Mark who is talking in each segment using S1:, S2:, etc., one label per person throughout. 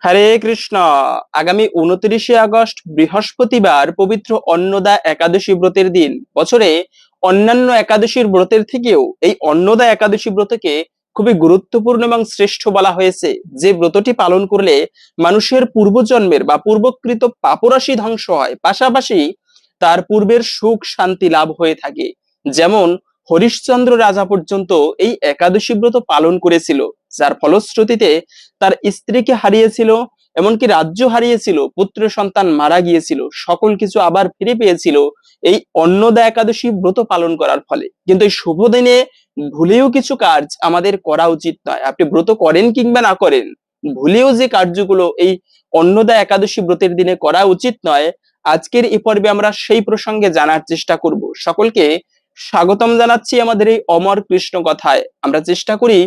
S1: হরে কৃষ্ণ। আগামী 29শে আগস্ট বৃহস্পতিবার পবিত্র অন্নদা একাদশী ব্রতের দিন। বছরে অন্যান্য একাদশীর ব্রতের থেকেও এই অন্নদা একাদশী ব্রতকে খুবই গুরুত্বপূর্ণ এবং শ্রেষ্ঠ বলা হয়েছে। যে ব্রতটি পালন করলে মানুষের পূর্বজন্মের বা পূর্বকৃত পাপরাশি ধ্বংস হয়, পাশাপাশি তার পূর্বের সুখ শান্তি লাভ হয়ে থাকে। যেমন হরিশ্চন্দ্র রাজা পর্যন্ত এই একাদশী ব্রত পালন করেছিল, যার ফলশ্রুতিতে তার স্ত্রীকে হারিয়েছিল, এমনকি রাজ্য হারিয়েছিল, পুত্র সন্তান মারা গিয়েছিল, সকল কিছু আবার ফিরে পেয়েছিল এই অন্নদা একাদশী ব্রত পালন করার ফলে। কিন্তু এই শুভ দিনে ভুলেও কিছু কাজ আমাদের করা উচিত নয়। আপনি ব্রত করেন কিংবা না করেন, ভুলেও যে কার্যগুলো এই অন্নদা একাদশী ব্রতের দিনে করা উচিত নয়, আজকের এই পর্বে আমরা সেই প্রসঙ্গে জানার চেষ্টা করব। সকলকে স্বাগতম জানাচ্ছি আমাদের এই অমর কৃষ্ণ কথায়। আমরা চেষ্টা করি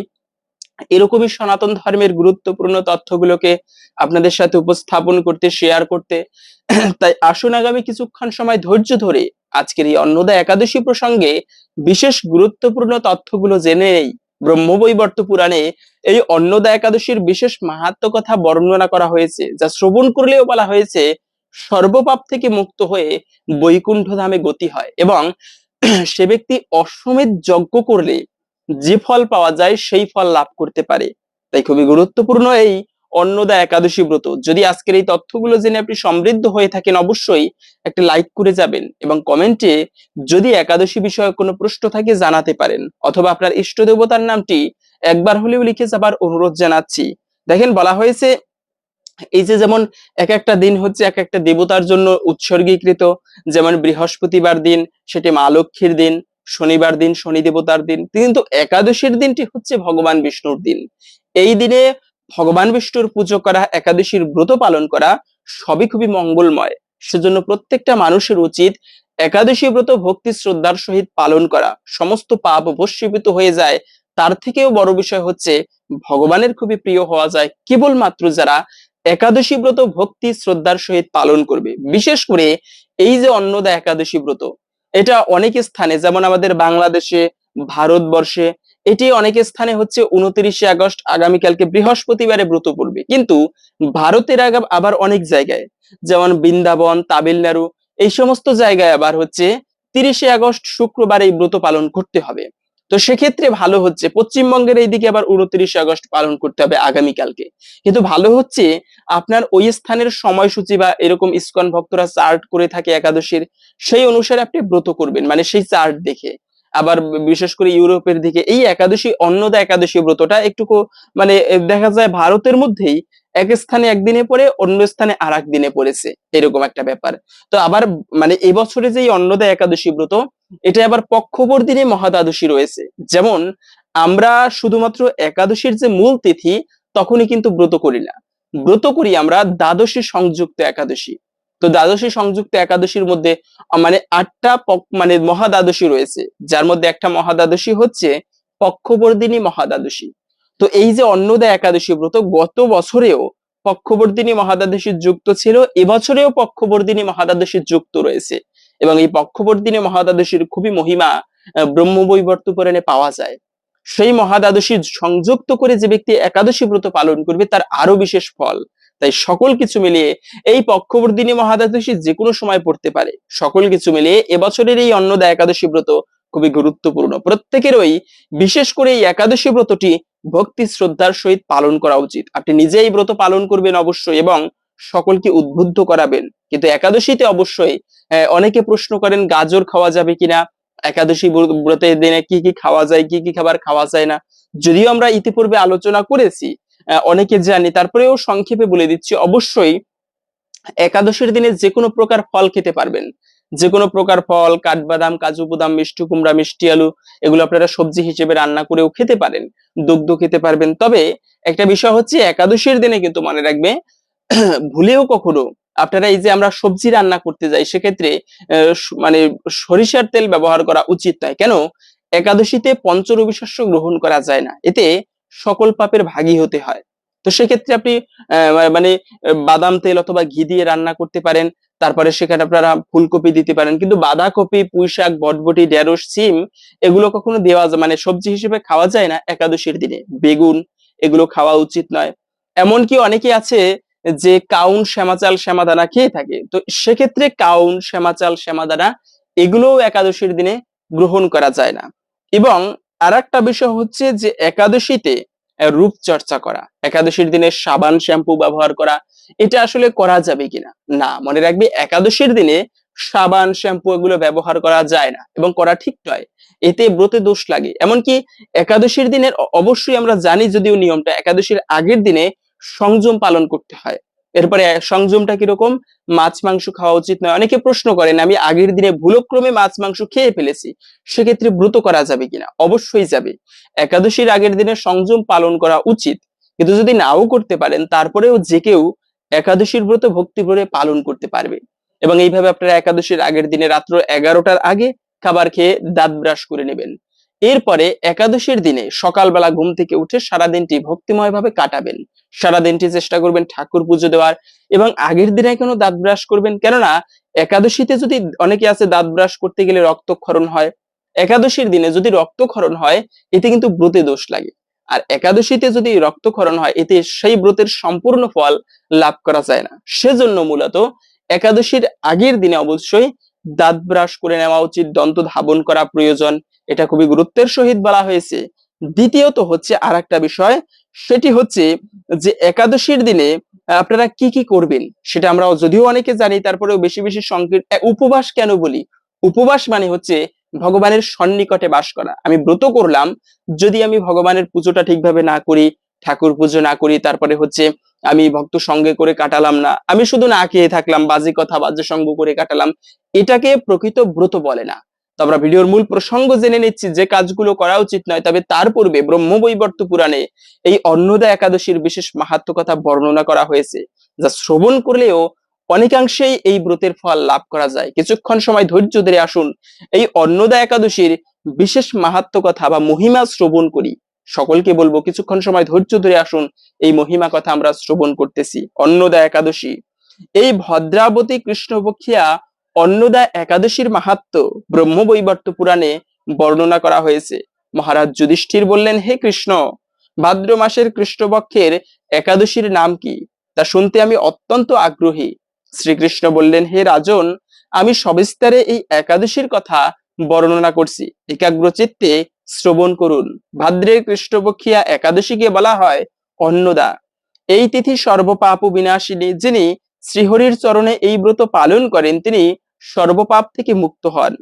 S1: এরকমই সনাতন ধর্মের গুরুত্বপূর্ণ তথ্যগুলোকে আপনাদের সাথে উপস্থাপন করতে, শেয়ার করতে। তাই আসুন আগামী কিছুক্ষণ সময় ধৈর্য ধরে আজকের এই অন্নদা একাদশী প্রসঙ্গে বিশেষ গুরুত্বপূর্ণ তথ্যগুলো জেনে নেই। ব্রহ্মবৈবর্ত পুরাণে এই অন্নদা একাদশীর বিশেষ মাহাত্ম্য কথা বর্ণনা করা হয়েছে, যা শ্রবণ করলেও বলা হয়েছে সর্বপাপ থেকে মুক্ত হয়ে বৈকুণ্ঠ ধামে গতি হয়, এবং সে ব্যক্তি অশ্বমেধ যজ্ঞ করলে যে ফল পাওয়া যায় সেই ফল লাভ করতে পারে। তাই খুবই গুরুত্বপূর্ণ এই অন্নদা একাদশী ব্রত। যদি আজকের এই তথ্যগুলো জেনে আপনি সমৃদ্ধ হয়ে থাকেন, অবশ্যই একটা লাইক করে যাবেন এবং কমেন্টে যদি একাদশী বিষয়ে কোনো প্রশ্ন থাকে জানাতে পারেন, অথবা আপনার ইষ্ট দেবতার নামটি একবার হলেও লিখে যাবার অনুরোধ জানাচ্ছি। দেখেন, বলা হয়েছে এই যে যেমন এক একটা দিন হচ্ছে এক একটা দেবতার জন্য উৎসর্গীকৃত। যেমন বৃহস্পতিবার দিন সেটি মা লক্ষ্মীর দিন, শনিবার দিন শনি দেবতার দিন, কিন্তু একাদশীর দিনটি হচ্ছে ভগবান বিষ্ণুর দিন। এই দিনে ভগবান বিষ্ণুর পুজো করা, একাদশীর ব্রত পালন করা সবই খুবই মঙ্গলময়। সেজন্য প্রত্যেকটা মানুষের উচিত একাদশী ব্রত ভক্তি শ্রদ্ধার সহিত পালন করা। সমস্ত পাপ ভস্মীভূত হয়ে যায়। তার থেকেও বড় বিষয় হচ্ছে ভগবানের খুবই প্রিয় হওয়া যায় কেবলমাত্র যারা একাদশী ব্রত ভক্তি শ্রদ্ধার সহিত পালন করবে। বিশেষ করে এই যে অন্নদা একাদশী ব্রত, এটা অনেক স্থানে, যেমন আমাদের বাংলাদেশে, ভারতবর্ষে এটি অনেক স্থানে হচ্ছে 29শে আগস্ট, আগামীকালকে বৃহস্পতিবারে ব্রত পড়বে। কিন্তু ভারতের আবার অনেক জায়গায়, যেমন বৃন্দাবন, তামিলনাড়ু, এই সমস্ত জায়গায় আবার হচ্ছে 30শে আগস্ট শুক্রবার এই ব্রত পালন করতে হবে। তো সেক্ষেত্রে ভালো হচ্ছে পশ্চিমবঙ্গের এইদিকে আবার 29শে আগস্ট পালন করতে হবে আগামীকালকে। কিন্তু ভালো হচ্ছে আপনার ওই স্থানের সময়সূচি বা এরকম ইসকন ভক্তরা চার্ট করে থাকে একাদশীর, সেই অনুসারে আপনি ব্রত করবেন, মানে সেই চার্ট দেখে। আবার বিশেষ করে ইউরোপের দিকে এই একাদশী অন্নদা একাদশী ব্রতটা একটুকু মানে দেখা যায় ভারতের মধ্যেই এক স্থানে একদিনে পড়ে, অন্য স্থানে আর এক দিনে পড়েছে, এরকম একটা ব্যাপার। তো আবার মানে এবছরে যে অন্নদা একাদশী ব্রত, এটা আবার পক্ষবর্তিনী মহাদ্বাদশী রয়েছে। যেমন আমরা শুধুমাত্র একাদশীর যে মূল তিথি তখনই কিন্তু ব্রত করি না, ব্রত করি আমরা দ্বাদশী সংযুক্ত একাদশী। তো দ্বাদশী সংযুক্ত একাদশীর মধ্যে মানে 8টা মানে মহাদ্বাদশী রয়েছে, যার মধ্যে একটা মহাদ্বাদশী হচ্ছে পক্ষবর্তিনী মহাদ্বাদশী। তো এই যে অন্নদা একাদশী ব্রত গত বছরেও পক্ষবর্তিনী মহাদ্বাদশী যুক্ত ছিল, এবছরেও পক্ষবর্তিনী মহাদ্বাদশী যুক্ত রয়েছে। এবং এই পক্ষবর্তিনী মহাদ্বাদশীর খুবই মহিমা ব্রহ্মবৈবর্ত পুরাণে পাওয়া যায়। সেই মহাদ্বাদশী সংযুক্ত করে যে ব্যক্তি একাদশী ব্রত পালন করবে তার আরো বিশেষ ফল। তাই সকল কিছু মিলিয়ে এই পক্ষবর্তিনী মহাদ্বাদশী যে কোনো সময় পড়তে পারে। সকল কিছু মিলিয়ে এবছরের এই অন্নদা একাদশী ব্রত খুবই গুরুত্বপূর্ণ। প্রত্যেকেরই বিশেষ করে এই একাদশী ব্রতটি ভক্তি শ্রদ্ধার সহিত পালন করা উচিত। আপনি নিজেই ব্রত পালন করবেন অবশ্যই, এবং সকলকে উদ্বুদ্ধ করাবেন। কিন্তু একাদশীতে অবশ্যই অনেকে প্রশ্ন করেন গাজর খাওয়া যাবে কিনা, একাদশী ব্রতের দিনে কি কি খাওয়া যায়, কি কি খাবার খাওয়া যায় না। যদিও আমরা ইতিপূর্বে আলোচনা করেছি, অনেকে জানি, তারপরেও সংক্ষেপে বলে দিচ্ছি। অবশ্যই একাদশীর দিনে যে কোনো প্রকার ফল খেতে পারবেন। যে কোনো প্রকার ফল, কাঠবাদাম, কাজু বাদাম, মিষ্টি কুমড়া, মিষ্টি আলু, এগুলো আপনারা সবজি হিসেবে রান্না করেও খেতে পারেন। দুগ্ধ খেতে পারবেন। তবে একটা বিষয় হচ্ছে একাদশীর দিনে কিন্তু মনে রাখবে, ভুলেও কখনো আপনারা এই যে আমরা সবজি রান্না করতে যাই, সেক্ষেত্রে মানে সরিষার তেল ব্যবহার করা উচিত নয়। কেন? একাদশীতে পঞ্চরবি শস্য গ্রহণ করা যায় না, এতে সকল পাপের ভাগী হতে হয়। তো সেক্ষেত্রে আপনি মানে বাদাম তেল অথবা ঘি দিয়ে রান্না করতে পারেন। তারপরে সেখানে আপনারা ফুলকপি দিতে পারেন, কিন্তু বাঁধাকপি, পুঁইশাক, বটবটি, ঢেঁড়স, সিম এগুলো কখনো দেওয়া যায় মানে সবজি হিসেবে খাওয়া যায় না একাদশীর দিনে। বেগুন এগুলো খাওয়া উচিত নয়। এমনকি অনেকে আছে যে কাউন, শ্যামাচাল, শ্যামাদানা খেয়ে থাকে, তো সেক্ষেত্রে কাউন, শ্যামাচাল, শ্যামাদানা এগুলোও একাদশীর দিনে গ্রহণ করা যায় না। এবং আর একটা বিষয় হচ্ছে যে একাদশীতে রূপচর্চা করা, একাদশীর দিনে সাবান শ্যাম্পু ব্যবহার করা, এটা আসলে করা যাবে কিনা? না, মনে রাখবে একাদশীর দিনে সাবান শ্যাম্পু এগুলো ব্যবহার করা যায় না এবং করা ঠিক নয়, এতে ব্রতে দোষ লাগে। এমনকি একাদশীর দিনের অবশ্যই আমরা জানি যদিও নিয়মটা, একাদশীর আগের দিনে সংযম পালন করতে হয়। এরপরে সংযমটা কিরকম? মাছ মাংস খাওয়া উচিত নয়। অনেকে প্রশ্ন করেন আমি আগের দিনে ভুলক্রমে মাছ মাংস খেয়ে ফেলেছি, সেক্ষেত্রে ব্রত করা যাবে কিনা? অবশ্যই যাবে। একাদশীর আগের দিনে সংযম পালন করা উচিত, কিন্তু যদি নাও করতে পারেন তারপরেও যে কেউ একাদশীর ব্রত ভক্তি ভরে পালন করতে পারবে। এবং এইভাবে আপনারা একাদশীর আগের দিনে রাত্র 11টার আগে খাবার খেয়ে দাঁত ব্রাশ করে নেবেন। এরপরে একাদশীর দিনে সকালবেলা ঘুম থেকে উঠে সারাদিনটি ভক্তিময় ভাবে কাটাবেন। সারাদিনটি চেষ্টা করবেন ঠাকুর পুজো দেওয়ার, এবং আগের দিনে কেন দাঁত ব্রাশ করবেন? কেননা একাদশীতে যদি, অনেকে আছে দাঁত ব্রাশ করতে গেলে রক্তক্ষরণ হয়, একাদশীর দিনে যদি রক্তক্ষরণ হয় এতে কিন্তু ব্রতে দোষ লাগে। আর একাদশীতে যদি রক্তক্ষরণ হয় এতে সেই ব্রতের সম্পূর্ণ ফল লাভ করা যায় না। সেজন্য মূলত একাদশীর আগের দিনে অবশ্যই দাঁত ব্রাশ করে নেওয়া উচিত, দন্ত ধাবন করা প্রয়োজন, এটা খুবই গুরুত্বের সহিত বলা হয়েছে। দ্বিতীয়ত হচ্ছে আর একটা বিষয়, সেটি হচ্ছে যে একাদশীর দিনে আপনারা কি কি করবেন সেটা আমরা যদিও অনেকে জানি, তারপরেও বেশি বেশি সংকীর্ণ উপবাস কেন বলি? উপবাস মানে হচ্ছে ভগবানের সন্নিকটে বাস করা। আমি ব্রত করলাম, যদি আমি ভগবানের পুজোটা ঠিকভাবে না করি, ঠাকুর পুজো না করি, তারপরে হচ্ছে আমি ভক্ত সঙ্গে করে কাটালাম না, আমি শুধু না খেয়ে থাকলাম, বাজে কথা বাজে সঙ্গ করে কাটালাম, এটাকে প্রকৃত ব্রত বলে না। তো আমরা ভিডিওর মূল প্রসঙ্গ জেনে নিচ্ছি যে কাজগুলো করা উচিত নয়। তবে তার পূর্বে ব্রহ্মবৈবর্ত পুরাণে এই অন্নদা একাদশীর বিশেষ মাহাত্ম্য কথা বর্ণনা করা হয়েছে, যা শ্রবণ করলেও অনেকাংশেই এই ব্রতের ফল লাভ করা যায়। কিছুক্ষণ সময় ধৈর্য ধরে আসুন, এই অন্নদা একাদশীর বিশেষ মাহাত্ম্য কথা বা মহিমা শ্রবণ করি। সকলকে বলবো কিছুক্ষণ সময় ধৈর্য ধরে আসুন, এই মহিমা কথা আমরা শ্রবণ করতেছি। অন্নদা একাদশী, এই ভদ্রাবতী কৃষ্ণপক্ষিয়া অন্নদা একাদশীর মাহাত্ম্য ব্রহ্মবৈবর্ত পুরাণে বর্ণনা করা হয়েছে। মহারাজ যুধিষ্ঠির বললেন, হে কৃষ্ণ, ভাদ্র মাসের কৃষ্ণপক্ষের একাদশীর নাম কি? তা শুনতে আমি অত্যন্ত আগ্রহী। শ্রীকৃষ্ণ বললেন, হে রাজন, আমি সবিস্তারে এই একাদশীর কথা বর্ণনা করছি, একাগ্র চিত্তে শ্রবণ করুন। ভাদ্রের কৃষ্ণপক্ষিয়া একাদশীকে বলা হয় অন্নদা। এই তিথি সর্বপাপ বিনাশিনী, যিনি শ্রীহরির চরণে এই ব্রত পালন করেন তিনি সর্বপাপ থেকে মুক্ত হন।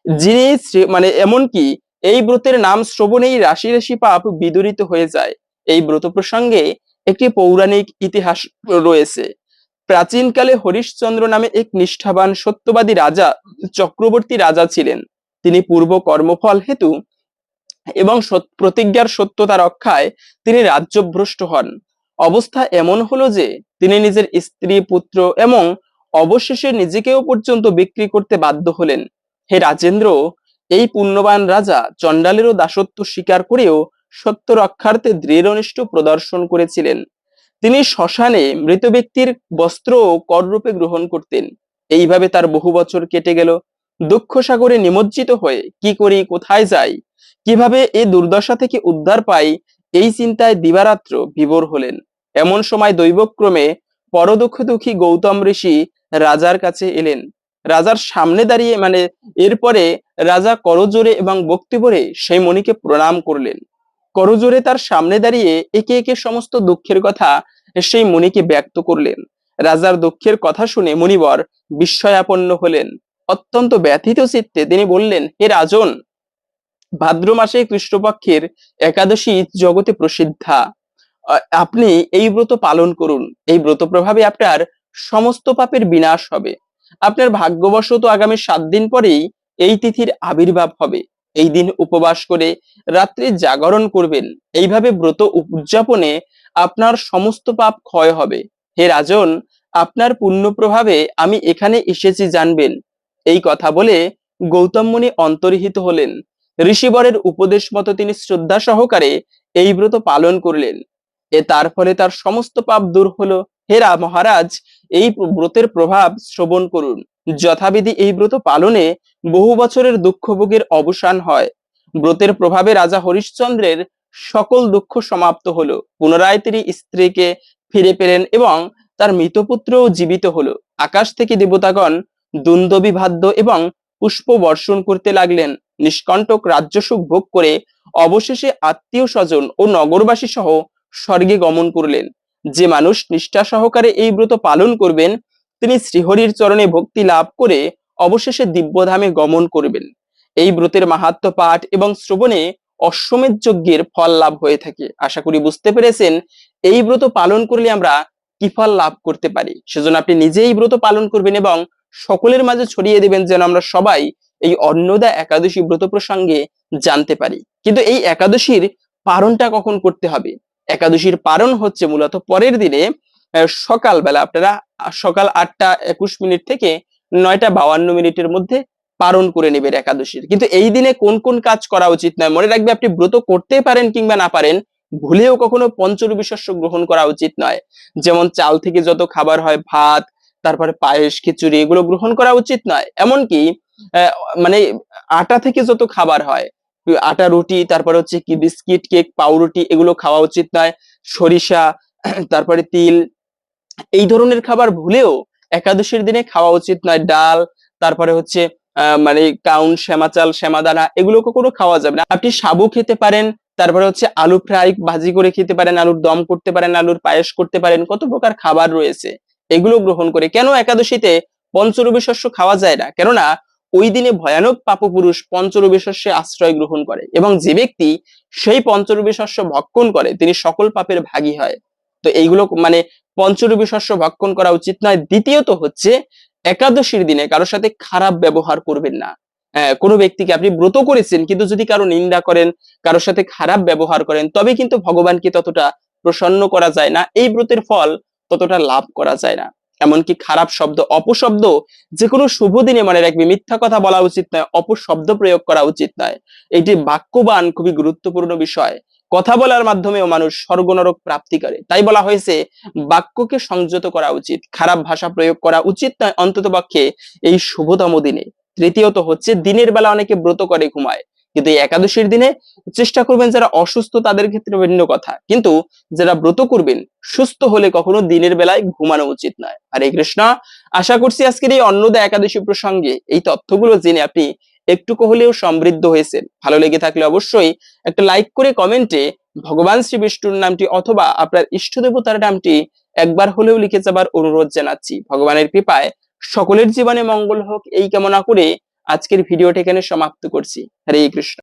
S1: যিনি মানে এমনকি এই ব্রতের নাম শ্রবণেই রাশি রাশি পাপ বিদূরিত হয়ে যায়। এই ব্রত প্রসঙ্গে একটি পৌরাণিক ইতিহাস রয়েছে। প্রাচীনকালে হরিশ্চন্দ্র নামে এক নিষ্ঠাবান সত্যবাদী রাজা, চক্রবর্তী রাজা ছিলেন। তিনি পূর্ব কর্মফল হেতু এবং প্রতিজ্ঞার সত্যতা রক্ষায় তিনি রাজ্যভ্রষ্ট হন। অবস্থা এমন হলো যে তিনি নিজের স্ত্রী, পুত্র এবং অবশেষে নিজেকেও পর্যন্ত বিক্রি করতে বাধ্য হলেন। হে রাজেন্দ্র, এই পুণ্যবান রাজা চণ্ডালেরও দাসত্ব স্বীকার করেও সত্য রক্ষার্থে দৃঢ়নিষ্ঠ প্রদর্শন করেছিলেন। তিনি শ্মশানে মৃত ব্যক্তির বস্ত্র কররূপে গ্রহণ করতেন। এইভাবে তার বহু বছর কেটে গেল। দুঃখ সাগরে নিমজ্জিত হয়ে কি করি, কোথায় যাই, কিভাবে এই দুর্দশা থেকে উদ্ধার পাই, এই চিন্তায় দিবারাত্র বিভোর হলেন। এমন সময় দৈবক্রমে পরদুঃখ দুঃখী গৌতম ঋষি রাজার কাছে এলেন। রাজার সামনে দাঁড়িয়ে এরপরে রাজা করজোরে এবং ভক্তি ভরে সেই মণিকে প্রণাম করলেন। করজোরে তার সামনে দাঁড়িয়ে একে একে সমস্ত দুঃখের কথা সেই মুনিকে ব্যক্ত করলেন। রাজার দুঃখের কথা শুনে মুনিবর বিস্ময়াপন্ন হলেন। অত্যন্ত ব্যথিত চিত্তে তিনি বললেন, হে রাজন, ভাদ্র মাসে কৃষ্ণপক্ষের একাদশী জগতে প্রসিদ্ধা। আপনি এই ব্রত পালন করুন। এই ব্রত প্রভাবে আপনার সমস্ত পাপের বিনাশ হবে। আপনার ভাগ্যবশত আগামী 7 দিন পরেই এই তিথির আবির্ভাব হবে। এই দিন উপবাস করে রাত্রি জাগরণ করবেন। এইভাবে ব্রত উদযাপনে আপনার সমস্ত পাপ ক্ষয় হবে। হে রাজন, আপনার পুণ্য প্রভাবে আমি এখানে এসেছি জানবেন। এই কথা বলে গৌতম মুনি অন্তর্হিত হলেন। ঋষিবরের উপদেশ মতো তিনি শ্রদ্ধা সহকারে এই ব্রত পালন করলেন। তার ফলে তার সমস্ত পাপ দূর হলো। হেরা মহারাজ, এই ব্রতের প্রভাব শ্রবণ করুন। যথাবিধি এই ব্রত পালনে বহু বছরের দুঃখ ভোগের অবসান হয়। ব্রতের প্রভাবে রাজা হরিশ্চন্দ্রের সকল দুঃখ সমাপ্ত হলো। পুনরায় তিনি স্ত্রীকে ফিরে পেলেন এবং তার মৃতপুত্রও জীবিত হলো। আকাশ থেকে দেবতাগণ দুন্দুভি বাদ্য এবং পুষ্প বর্ষণ করতে লাগলেন। নিষ্কণ্টক রাজ্যসুখ ভোগ করে অবশেষে আত্মীয় স্বজন ও নগরবাসী সহ স্বর্গে গমন করলেন। যে মানুষ নিষ্ঠা সহকারে এই ব্রত পালন করবেন তিনি শ্রীহরির চরণে ভক্তি লাভ করে অবশেষে দিব্যধামে গমন করবেন। এই ব্রতের মাহাত্ম্য পাঠ এবং শ্রবণে অশ্বমেধ যজ্ঞের ফল লাভ হয়ে থাকে। আশা করি বুঝতে পেরেছেন এই ব্রত পালন করলে আমরা কি ফল লাভ করতে পারি। সেজন্য আপনি নিজেই ব্রত পালন করবেন এবং সকলের মাঝে ছড়িয়ে দিবেন, যেন আমরা সবাই এই অন্নদা একাদশী ব্রত প্রসঙ্গে জানতে পারি। কিন্তু এই একাদশীর পারণটা কখন করতে হবে? একাদশীর পারণ হচ্ছে মূলত পরের দিনে সকালবেলা আপনারা সকাল 8টা 21 মিনিট থেকে 9টা 52 মিনিটের মধ্যে পালন করে নেবেন একাদশীর। কিন্তু এই দিনে কোন কোন কাজ করা উচিত নয় মনে রাখবে, আপনি ব্রত করতে পারেন কিংবা না পারেন, ভুলেও কখনো পঞ্চরবি শস্য গ্রহণ করা উচিত নয়। যেমন চাল থেকে যত খাবার হয়, ভাত, তারপরে পায়েস, খিচুড়ি, এগুলো গ্রহণ করা উচিত নয়। এমনকি আহ, মানে আটা থেকে যত খাবার হয়, আটা রুটি, তারপরে হচ্ছে কি বিস্কিট, কেক, পাউরুটি, এগুলো খাওয়া উচিত নয়। সরিষা, তারপরে তিল, এই ধরনের খাবার ভুলেও একাদশীর দিনে খাওয়া উচিত নয়। ডাল, তারপরে হচ্ছে মানে কাউন, শ্যামা চাল, শ্যামা দানা, এগুলো কখনো খাওয়া যাবে না। আপনি সাবু খেতে পারেন, তারপরে হচ্ছে আলু ফ্রাই ভাজি করে খেতে পারেন, আলুর দম করতে পারেন, আলুর পায়েস করতে পারেন, কত প্রকার খাবার রয়েছে, এগুলো গ্রহণ করে। কেন একাদশীতে পঞ্চরবি শস্য খাওয়া যায় না? কেননা ওই দিনে ভয়ানক পাপপুরুষ পঞ্চরবি শস্যে আশ্রয় গ্রহণ করে এবং যে ব্যক্তি সেই পঞ্চরবি শস্য ভক্ষণ করে তিনি সকল পাপের ভাগী হয়। তো এইগুলো মানে পঞ্চরবি শস্য ভক্ষণ করা উচিত নয়। দ্বিতীয়ত হচ্ছে একাদশীর দিনে কারোর সাথে খারাপ ব্যবহার করবেন না। কোনো ব্যক্তিকে আপনি ব্রত করেছেন কিন্তু যদি কারো নিন্দা করেন, কারোর সাথে খারাপ ব্যবহার করেন, তবে কিন্তু ভগবানকে ততটা প্রসন্ন করা যায় না, এই ব্রতের ফল ততটা লাভ করা যায় না। এমনকি খারাপ শব্দ, অপশব্দ যে কোনো শুভ দিনে মনে রাখবে, মিথ্যা কথা বলা উচিত নয়, অপশব্দ প্রয়োগ করা উচিত নয়। এটি বাক্যবান খুবই গুরুত্বপূর্ণ বিষয়। কথা বলার মাধ্যমেও মানুষ স্বর্গ নরক প্রাপ্তি করে। তাই বলা হয়েছে বাক্যকে সংযত করা উচিত, খারাপ ভাষা প্রয়োগ করা উচিত নয় অন্তত পক্ষে এই শুভতম দিনে। তৃতীয়ত হচ্ছে দিনের বেলা অনেকে ব্রত করে ঘুমায়, কিন্তু এই একাদশীর দিনে চেষ্টা করবেন, যারা অসুস্থ তাদের ক্ষেত্রে ভিন্ন কথা, কিন্তু যারা ব্রত করবেন সুস্থ হলে কখনো দিনের বেলায় ঘুমানো উচিত নয়। হরে কৃষ্ণ। আশা করছি আজকের এই অন্নদা একাদশী প্রসঙ্গে এই তথ্যগুলো জেনে আপনি একটুকু হলেও সমৃদ্ধ হয়েছেন। ভালো লেগে থাকলে অবশ্যই একটা লাইক করে কমেন্টে ভগবান শ্রী বিষ্ণুর নামটি অথবা আপনার ইষ্ট দেবতার নামটি একবার হলেও লিখে যাবার অনুরোধ জানাচ্ছি। ভগবানের কৃপায় সকলের জীবনে মঙ্গল হোক এই কামনা করে আজকের ভিডিওটি এখানে সমাপ্ত করছি। হরে কৃষ্ণ।